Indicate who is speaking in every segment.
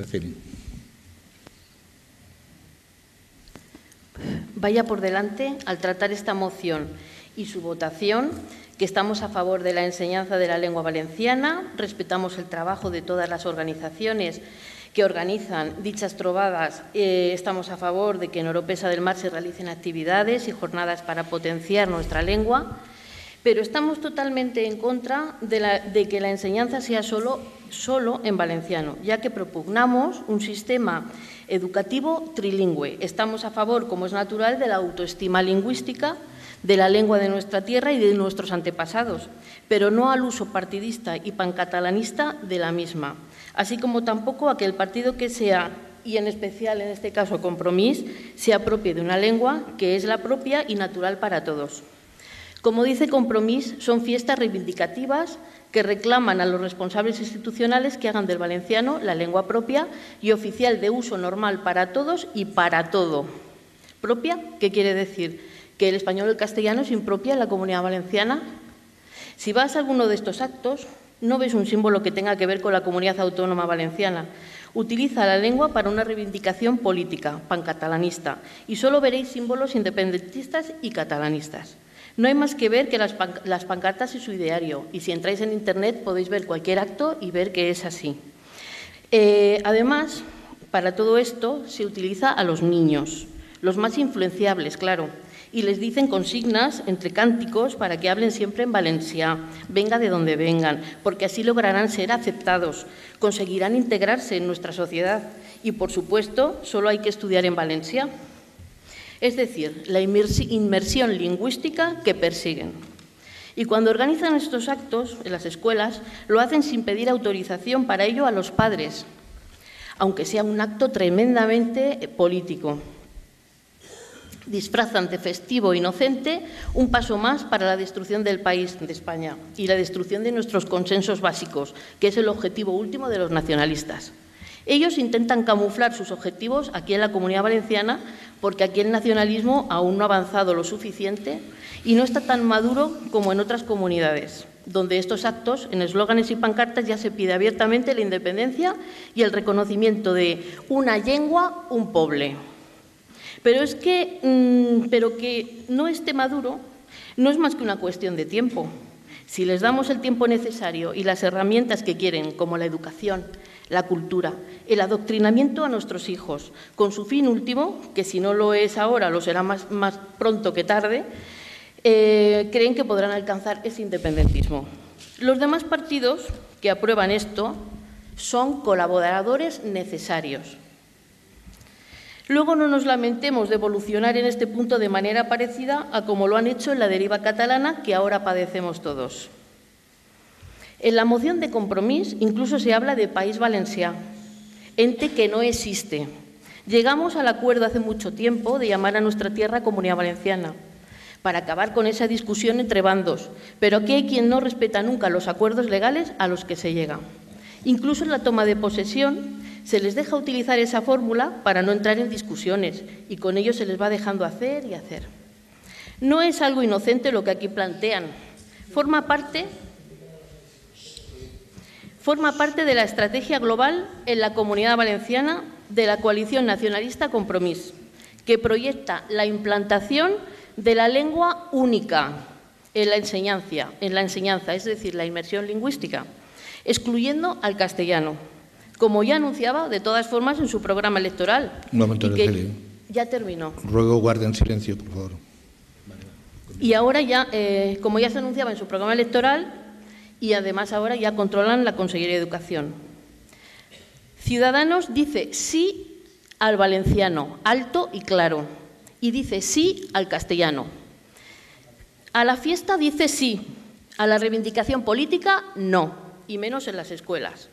Speaker 1: Araceli.
Speaker 2: Vaya por delante, al tratar esta moción y su votación, que estamos a favor de la enseñanza de la lengua valenciana, respetamos el trabajo de todas las organizaciones que organizan dichas trovadas, estamos a favor de que en Oropesa del Mar se realicen actividades y jornadas para potenciar nuestra lengua, pero estamos totalmente en contra de que la enseñanza sea solo en valenciano, ya que propugnamos un sistema educativo trilingüe. Estamos a favor, como es natural, de la autoestima lingüística de la lengua de nuestra tierra y de nuestros antepasados, pero no al uso partidista y pancatalanista de la misma, así como tampoco a que el partido que sea, y en especial en este caso Compromís, se apropie de una lengua que es la propia y natural para todos. Como dice Compromís, son fiestas reivindicativas que reclaman a los responsables institucionales que hagan del valenciano la lengua propia y oficial de uso normal para todos y para todo. ¿Propia? ¿Qué quiere decir? ¿Que el español o el castellano es impropia en la Comunidad Valenciana? Si vas a alguno de estos actos, no ves un símbolo que tenga que ver con la Comunidad Autónoma Valenciana. Utiliza la lengua para una reivindicación política, pancatalanista, y solo veréis símbolos independentistas y catalanistas. No hay más que ver que las pancartas y su ideario, y si entráis en Internet podéis ver cualquier acto y ver que es así. Además, para todo esto se utiliza a los niños, los más influenciables, claro, y les dicen consignas entre cánticos para que hablen siempre en valencià, venga de donde vengan, porque así lograrán ser aceptados, conseguirán integrarse en nuestra sociedad y, por supuesto, solo hay que estudiar en valencià. Es decir, la inmersión lingüística que persiguen. Y cuando organizan estos actos en las escuelas, lo hacen sin pedir autorización para ello a los padres, aunque sea un acto tremendamente político. Disfrazan de festivo inocente un paso más para la destrucción del país, de España, y la destrucción de nuestros consensos básicos, que es el objetivo último de los nacionalistas. Ellos intentan camuflar sus objetivos aquí en la Comunidad Valenciana porque aquí el nacionalismo aún no ha avanzado lo suficiente y no está tan maduro como en otras comunidades, donde estos actos, en eslóganes y pancartas, ya se pide abiertamente la independencia y el reconocimiento de una lengua, un poble. Pero que no esté maduro no es más que una cuestión de tiempo. Si les damos el tiempo necesario y las herramientas que quieren, como la educación, la cultura, el adoctrinamiento a nuestros hijos, con su fin último, que si no lo es ahora, lo será más pronto que tarde, creen que podrán alcanzar ese independentismo. Los demás partidos que aprueban esto son colaboradores necesarios. Luego no nos lamentemos de evolucionar en este punto de manera parecida a como lo han hecho en la deriva catalana que ahora padecemos todos. En la moción de Compromís incluso se habla de País Valencià, ente que no existe. Llegamos al acuerdo hace mucho tiempo de llamar a nuestra tierra Comunidad Valenciana para acabar con esa discusión entre bandos, pero aquí hay quien no respeta nunca los acuerdos legales a los que se llega. Incluso en la toma de posesión se les deja utilizar esa fórmula para no entrar en discusiones y con ello se les va dejando hacer y hacer. No es algo inocente lo que aquí plantean. Forma parte de la estrategia global en la Comunidad Valenciana de la coalición nacionalista Compromís, que proyecta la implantación de la lengua única en la enseñanza, es decir, la inmersión lingüística, excluyendo al castellano, como ya anunciaba de todas formas en su programa electoral.
Speaker 1: Un momento, Araceli.
Speaker 2: Ya terminó.
Speaker 1: Ruego guarden silencio, por favor.
Speaker 2: Y ahora ya, como ya se anunciaba en su programa electoral, y además ahora ya controlan la Consellería de Educación. Ciudadanos dice sí al valenciano, alto y claro, y dice sí al castellano. A la fiesta dice sí, a la reivindicación política no, y menos en las escuelas.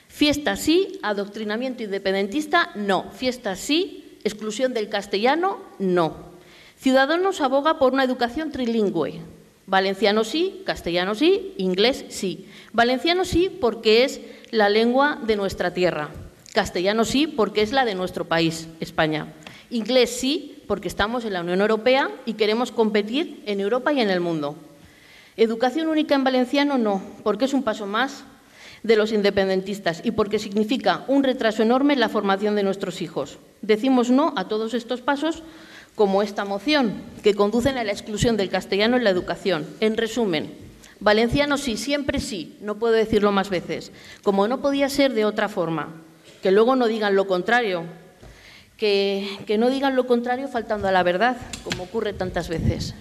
Speaker 2: Fiesta sí, adoctrinamiento independentista no, fiesta sí, exclusión del castellano no. Ciudadanos aboga por una educación trilingüe. Valenciano sí, castellano sí, inglés sí. Valenciano sí porque es la lengua de nuestra tierra. Castellano sí porque es la de nuestro país, España. Inglés sí porque estamos en la Unión Europea y queremos competir en Europa y en el mundo. Educación única en valenciano no, porque es un paso más de los independentistas y porque significa un retraso enorme en la formación de nuestros hijos. Decimos no a todos estos pasos, como esta moción, que conducen a la exclusión del castellano en la educación. En resumen, valenciano sí, siempre sí, no puedo decirlo más veces, como no podía ser de otra forma. Que luego no digan lo contrario, que no digan lo contrario faltando a la verdad, como ocurre tantas veces.